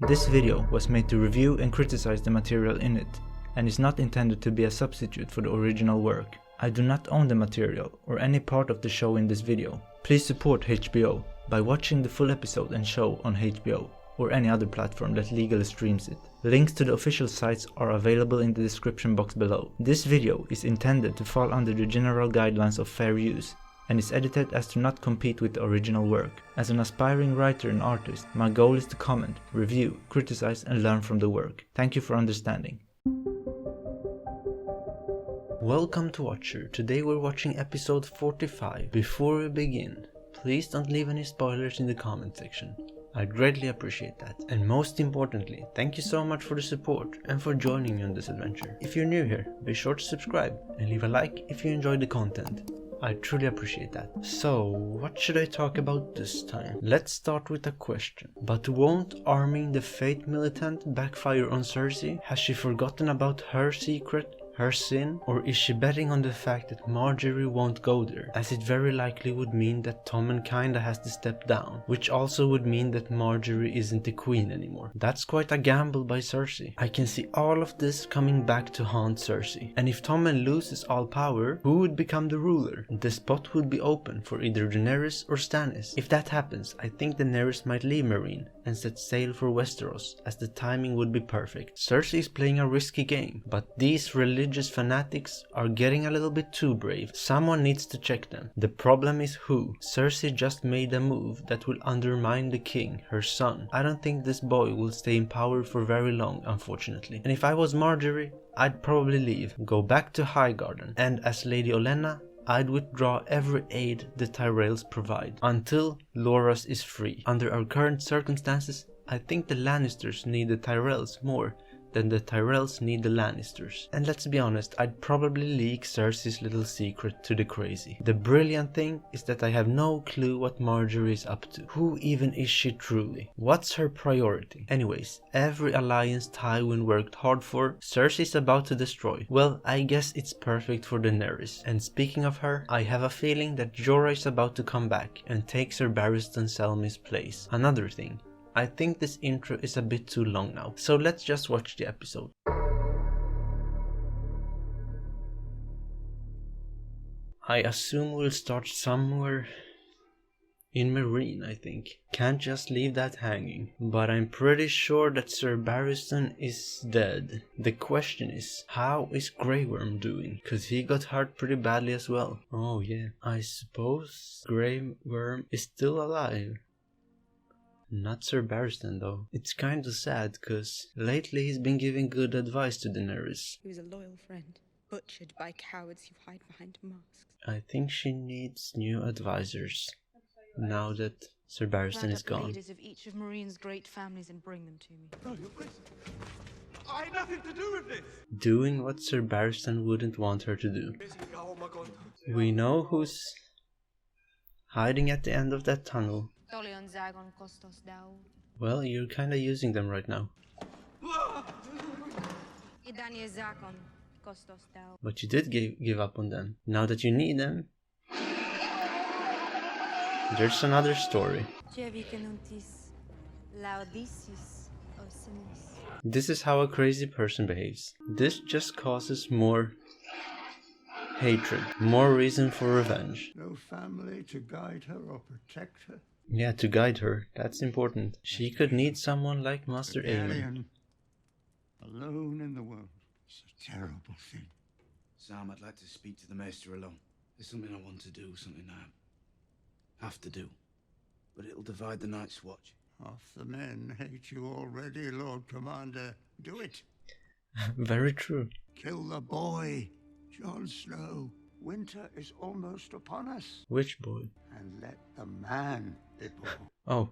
This video was made to review and criticize the material in it, and is not intended to be a substitute for the original work. I do not own the material or any part of the show in this video. Please support HBO by watching the full episode and show on HBO or any other platform that legally streams it. Links to the official sites are available in the description box below. This video is intended to fall under the general guidelines of fair use and is edited as to not compete with the original work. As an aspiring writer and artist, my goal is to comment, review, criticize and learn from the work. Thank you for understanding. Welcome to Watcher. Today we're watching episode 45. Before we begin, please don't leave any spoilers in the comment section. I'd greatly appreciate that. And most importantly, thank you so much for the support and for joining me on this adventure. If you're new here, be sure to subscribe and leave a like if you enjoyed the content. I truly appreciate that. So, what should I talk about this time? Let's start with a question. But won't arming the Fate militant backfire on Cersei? Has she forgotten about her secret? Her sin? Or is she betting on the fact that Margaery won't go there, as it very likely would mean that Tommen kinda has to step down, which also would mean that Margaery isn't the queen anymore. That's quite a gamble by Cersei. I can see all of this coming back to haunt Cersei. And if Tommen loses all power, who would become the ruler? The spot would be open for either Daenerys or Stannis. If that happens, I think Daenerys might leave Meereen and set sail for Westeros, as the timing would be perfect. Cersei is playing a risky game, but these religious fanatics are getting a little bit too brave. Someone needs to check them. The problem is who? Cersei just made a move that will undermine the king, her son. I don't think this boy will stay in power for very long, unfortunately. And if I was Margaery, I'd probably leave, go back to Highgarden, and as Lady Olenna, I'd withdraw every aid the Tyrells provide until Loras is free. Under our current circumstances, I think the Lannisters need the Tyrells more than the Tyrells need the Lannisters. And let's be honest, I'd probably leak Cersei's little secret to the crazy. The brilliant thing is that I have no clue what Margaery is up to. Who even is she truly? What's her priority? Anyways, every alliance Tywin worked hard for, Cersei's about to destroy. Well, I guess it's perfect for Daenerys. And speaking of her, I have a feeling that Jorah is about to come back and take Sir Barristan Selmy's place. Another thing, I think this intro is a bit too long now, so let's just watch the episode. I assume we'll start somewhere in Meereen, I think. Can't just leave that hanging. But I'm pretty sure that Sir Barristan is dead. The question is, how is Grey Worm doing? Cause he got hurt pretty badly as well. Oh yeah, I suppose Grey Worm is still alive. Not Sir Barristan though. It's kinda sad, cause lately he's been giving good advice to Daenerys. He was a loyal friend, butchered by cowards who hide behind masks. I think she needs new advisors, now that Sir Barristan is Round up the gone. leaders of each of Mareen's great families and bring them to me. No, Your Grace. I had nothing to do with this. Doing what Sir Barristan wouldn't want her to do. Oh my god. We know who's hiding at the end of that tunnel. Well, you're kinda using them right now. But you did give up on them. Now that you need them, there's another story. This is how a crazy person behaves. This just causes more hatred, more reason for revenge. No family to guide her or protect her. Yeah, to guide her. That's important. She could need someone like Master Aemon. Alone in the world. It's a terrible thing. Sam, I'd like to speak to the Maester alone. There's something I want to do, something I have to do. But it'll divide the Night's Watch. Half the men hate you already, Lord Commander. Do it. Very true. Kill the boy, Jon Snow. Winter is almost upon us. Which boy? And let the man be born. Oh,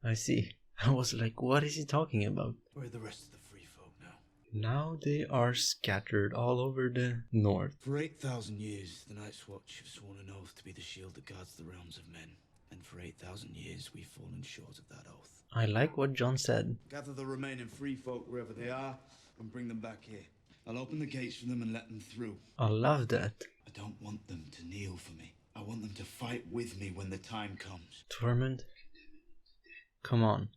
I see. I was like, what is he talking about? Where are the rest of the free folk now? Now they are scattered all over the north. For 8,000 years, the Night's Watch have sworn an oath to be the shield that guards the realms of men. And for 8,000 years, we've fallen short of that oath. I like what Jon said. Gather the remaining free folk wherever they are and bring them back here. I'll open the gates for them and let them through. I love that. I don't want them to kneel for me. I want them to fight with me when the time comes. Tormund, come on.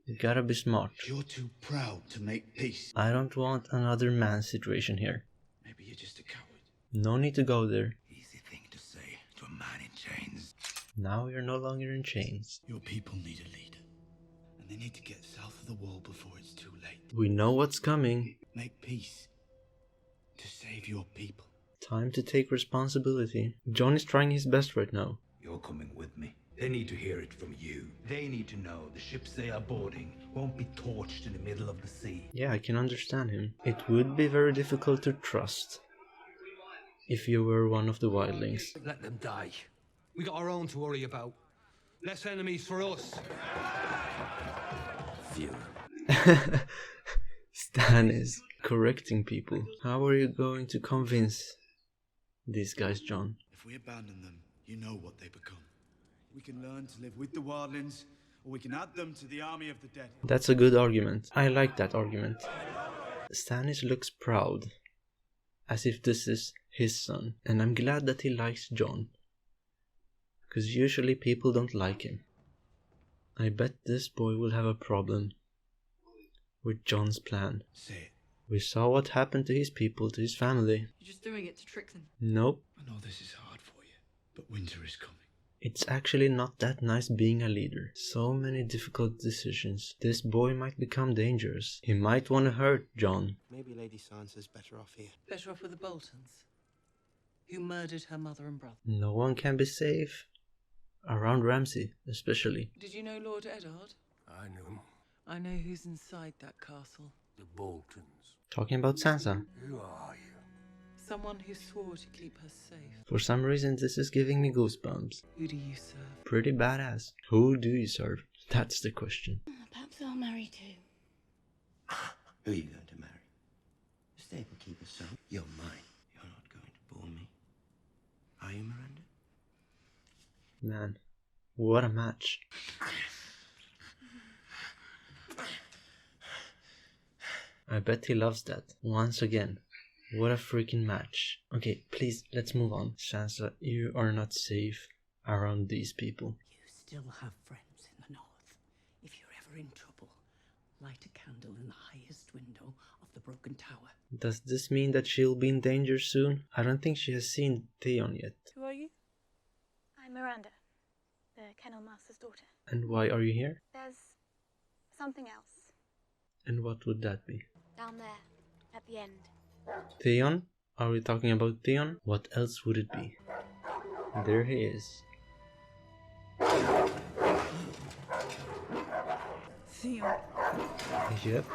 You gotta be smart. You're too proud to make peace. I don't want another man situation here. Maybe you're just a coward. No need to go there. Easy thing to say to a man in chains. Now you're no longer in chains. Your people need a leader. And they need to get south of the wall before it's too late. We know what's coming. Make peace. To save your people. Time to take responsibility. Jon is trying his best right now. You're coming with me. They need to hear it from you. They need to know the ships they are boarding won't be torched in the middle of the sea. Yeah, I can understand him. It would be very difficult to trust if you were one of the Wildlings. Let them die. We got our own to worry about. Less enemies for us. Fewer. Stannis correcting people. How are you going to convince these guys, Jon? If we abandon them, you know what they become. We can learn to live with the Wildlings, or we can add them to the army of the dead. That's a good argument. I like that argument. Stannis looks proud, as if this is his son, and I'm glad that he likes Jon, because usually people don't like him. I bet this boy will have a problem with Jon's plan. Say it. We saw what happened to his people, to his family. You're just doing it to trick them. Nope. I know this is hard for you, but winter is coming. It's actually not that nice being a leader. So many difficult decisions. This boy might become dangerous. He might want to hurt Jon. Maybe Lady Sansa's better off here. Better off with the Boltons, who murdered her mother and brother. No one can be safe. Around Ramsay, especially. Did you know Lord Eddard? I know. I know who's inside that castle. The Boltons. Talking about Sansa. Who are you? Someone who swore to keep her safe. For some reason this is giving me goosebumps. Who do you serve? Pretty badass. Who do you serve? That's the question. Perhaps I'll marry too. Who are you going to marry? The stable keeper's son? You're mine. You're not going to bore me. Are you, Miranda? Man, what a match. I bet he loves that. Once again. What a freaking match. Okay, please, let's move on. Sansa, you are not safe around these people. You still have friends in the north. If you're ever in trouble, light a candle in the highest window of the broken tower. Does this mean that she'll be in danger soon? I don't think she has seen Theon yet. Who are you? I'm Miranda, the Kennel Master's daughter. And why are you here? There's something else. And what would that be? Down there, at the end. Theon? Are we talking about Theon? What else would it be? There he is. Theon. Yep.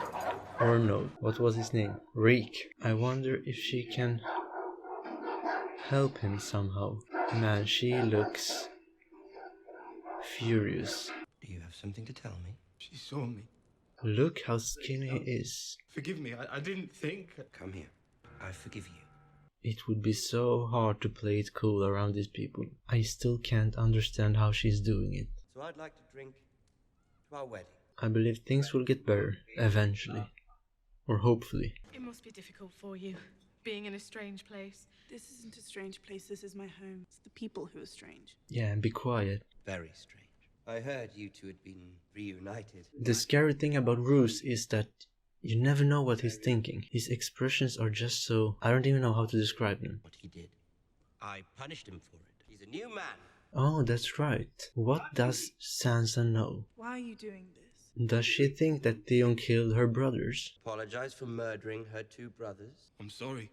Or no. What was his name? Reek. I wonder if she can help him somehow. Man, she looks furious. Do you have something to tell me? She saw me. Look how skinny he is. Forgive me, I didn't think. Come here. I forgive you. It would be so hard to play it cool around these people. I still can't understand how she's doing it. So I'd like to drink to our wedding. I believe things will get better, eventually. Or hopefully. It must be difficult for you, being in a strange place. This isn't a strange place, this is my home. It's the people who are strange. Yeah, and be quiet. Very strange. I heard you two had been reunited. The scary thing about Roose is that you never know what he's thinking. His expressions are just so... I don't even know how to describe them. What he did. I punished him for it. He's a new man. Oh, that's right. What does Sansa know? Why are you doing this? Does she think that Theon killed her brothers? Apologize for murdering her two brothers. I'm sorry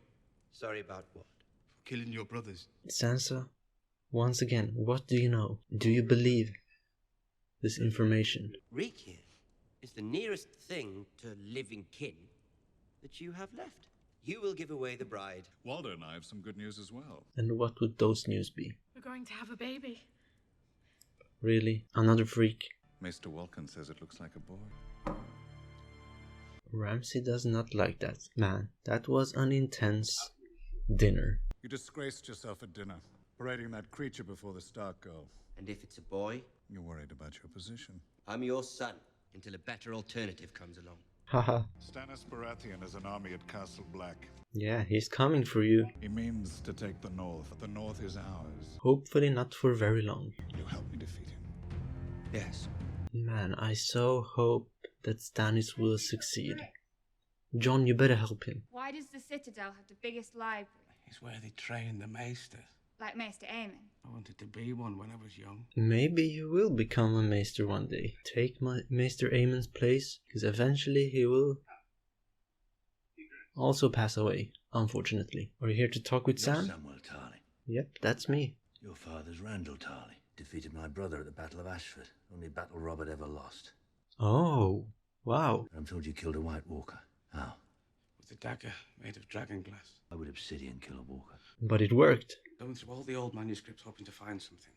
Sorry about what? for killing your brothers. Sansa, once again, what do you know? Do you believe this information? Reek here is the nearest thing to living kin that you have left. You will give away the bride. Waldo and I have some good news as well. And what would those news be? We're going to have a baby. Really? Another freak? Maester Walken says it looks like a boy. Ramsay does not like that. Man, that was an intense dinner. You disgraced yourself at dinner, parading that creature before the Stark girl. And if it's a boy, You're worried about your position. I'm your son until a better alternative comes along. Haha. Stannis Baratheon has an army at Castle Black. Yeah, he's coming for you. He means to take the north. The north is ours. Hopefully not for very long. You help me defeat him. Yes. Man, I so hope that Stannis will succeed. Jon, you better help him. Why does the Citadel have the biggest library? It's where they train the Maester. Like Maester Aemon? I wanted to be one when I was young. Maybe you will become a Maester one day. Take Maester Aemon's place, because eventually he will also pass away, unfortunately. Are you here to talk with Sam? Samuel Tarly. Yep, that's me. Your father's Randall Tarly. Defeated my brother at the Battle of Ashford. Only battle Robert ever lost. Oh, wow. I'm told you killed a White Walker. How? With a dagger made of dragon glass. How would obsidian kill a walker? But it worked. Going through all the old manuscripts hoping to find something.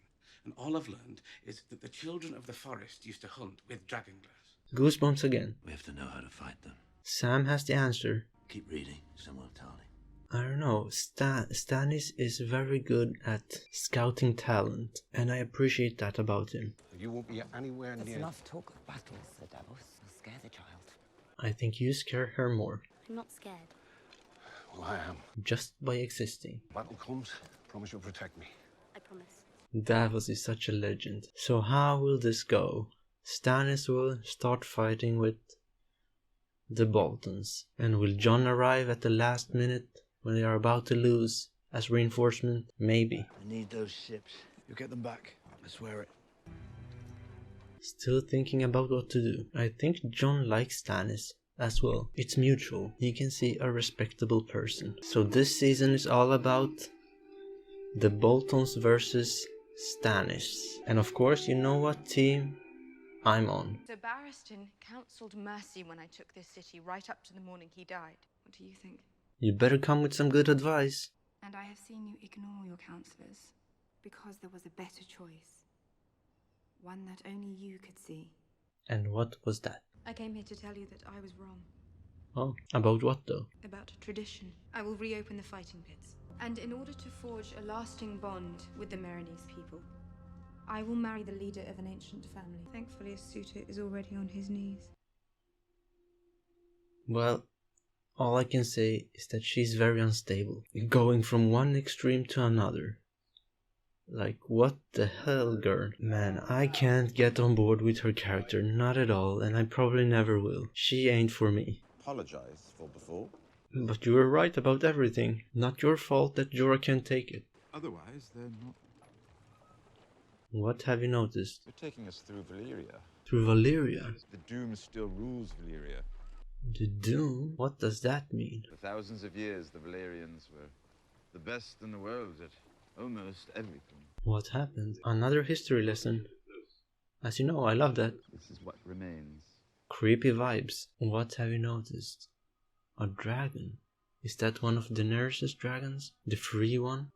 And all I've learned is that the children of the forest used to hunt with dragon glass. Goosebumps again. We have to know how to fight them. Sam has the answer. Keep reading, Samuel Tarly. I don't know, Stannis is very good at scouting talent, and I appreciate that about him. You won't be anywhere near... There's enough talk of battles, Sir Davos. I'll scare the child. I think you scare her more. I'm not scared. Well, I am. Just by existing. Battle comes, promise you'll protect me. I promise. Davos is such a legend. So how will this go? Stannis will start fighting with the Boltons. And will Jon arrive at the last minute when they are about to lose as reinforcement? Maybe. I need those ships. You'll get them back. I swear it. Still thinking about what to do. I think Jon likes Stannis as well. It's mutual. He can see a respectable person. So this season is all about the Boltons versus Stannis. And of course, you know what team I'm on. Sir Barristan counselled mercy when I took this city right up to the morning he died. What do you think? You better come with some good advice. And I have seen you ignore your counsellors because there was a better choice. One that only you could see. And what was that? I came here to tell you that I was wrong. Oh, about what though? About tradition. I will reopen the fighting pits. And in order to forge a lasting bond with the Meereenese people, I will marry the leader of an ancient family. Thankfully, a suitor is already on his knees. Well, all I can say is that she's very unstable. Going from one extreme to another. Like, what the hell, girl? Man, I can't get on board with her character, not at all, and I probably never will. She ain't for me. Apologize for before. But you were right about everything. Not your fault that Jorah can't take it. Otherwise, they're not. What have you noticed? They're taking us through Valyria. Through Valyria? The Doom still rules Valyria. The Doom? What does that mean? For thousands of years, the Valyrians were the best in the world at almost everything. What happened? Another history lesson. As you know, I love that. This is what remains. Creepy vibes. What have you noticed? A dragon. Is that one of Daenerys' dragons? The free one?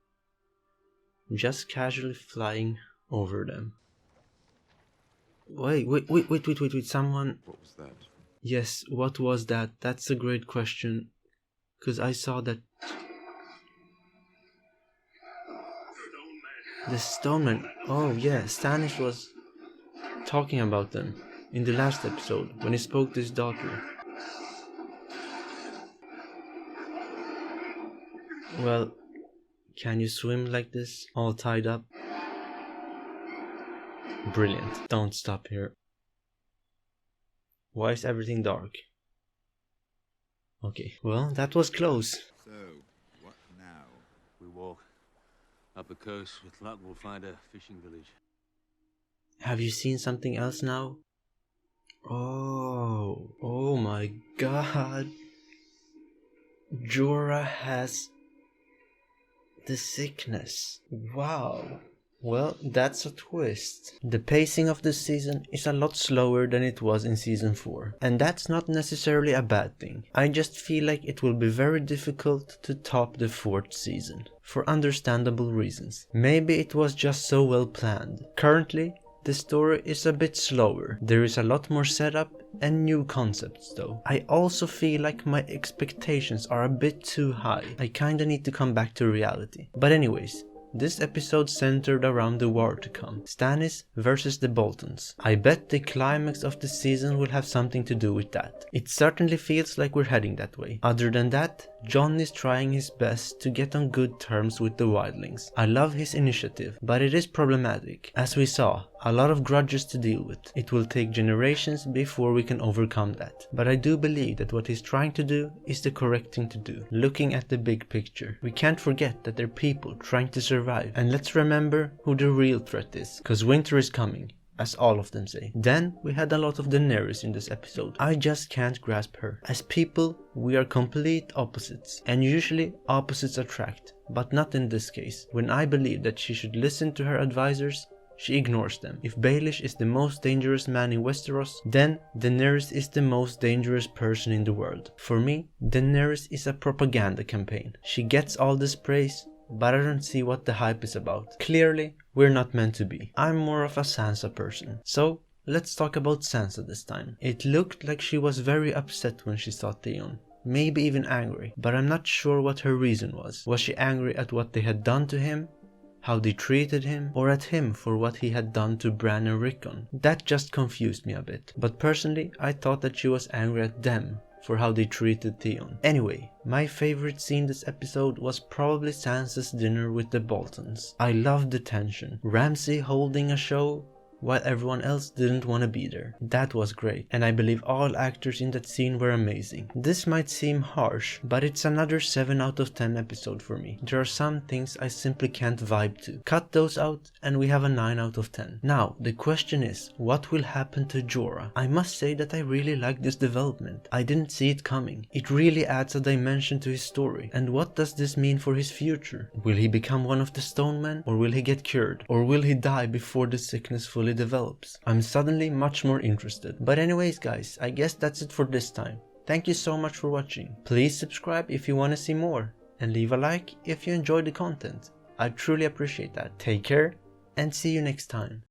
Just casually flying over them. Wait, someone... What was that? Yes, what was that? That's a great question. Because I saw that... The Stoneman. Oh yeah, Stannis was talking about them in the last episode when he spoke to his daughter. Well, can you swim like this, all tied up? Brilliant. Don't stop here. Why is everything dark? Okay, well, that was close. So, what now? We walk up the coast. With luck, we'll find a fishing village. Have you seen something else now? Oh my god. Jorah has the sickness. Wow. Well, that's a twist. The pacing of this season is a lot slower than it was in season 4. And that's not necessarily a bad thing. I just feel like it will be very difficult to top the 4th season. For understandable reasons. Maybe it was just so well planned. Currently, the story is a bit slower. There is a lot more setup and new concepts though. I also feel like my expectations are a bit too high. I kinda need to come back to reality. But anyways, this episode centered around the war to come. Stannis versus the Boltons. I bet the climax of the season will have something to do with that. It certainly feels like we're heading that way. Other than that, Jon is trying his best to get on good terms with the Wildlings. I love his initiative, but it is problematic. As we saw, a lot of grudges to deal with. It will take generations before we can overcome that. But I do believe that what he's trying to do is the correct thing to do, looking at the big picture. We can't forget that they're people trying to survive, and let's remember who the real threat is, cause winter is coming, as all of them say. Then we had a lot of Daenerys in this episode. I just can't grasp her. As people, we are complete opposites, and usually opposites attract, but not in this case. When I believe that she should listen to her advisors, she ignores them. If Baelish is the most dangerous man in Westeros, then Daenerys is the most dangerous person in the world. For me, Daenerys is a propaganda campaign. She gets all this praise, but I don't see what the hype is about. Clearly, we're not meant to be. I'm more of a Sansa person. So, let's talk about Sansa this time. It looked like she was very upset when she saw Theon. Maybe even angry, but I'm not sure what her reason was. Was she angry at what they had done to him, how they treated him, or at him for what he had done to Bran and Rickon? That just confused me a bit. But personally, I thought that she was angry at them for how they treated Theon. Anyway, my favorite scene this episode was probably Sansa's dinner with the Boltons. I loved the tension. Ramsay holding a show while everyone else didn't want to be there. That was great, and I believe all actors in that scene were amazing. This might seem harsh, but it's another 7 out of 10 episode for me. There are some things I simply can't vibe to. Cut those out and we have a 9 out of 10. Now, the question is, what will happen to Jorah? I must say that I really like this development. I didn't see it coming. It really adds a dimension to his story. And what does this mean for his future? Will he become one of the Stone Men, or will he get cured? Or will he die before the sickness fully develops? I'm suddenly much more interested. But anyways guys, I guess that's it for this time. Thank you so much for watching. Please subscribe if you want to see more, and leave a like if you enjoyed the content. I truly appreciate that. Take care and see you next time.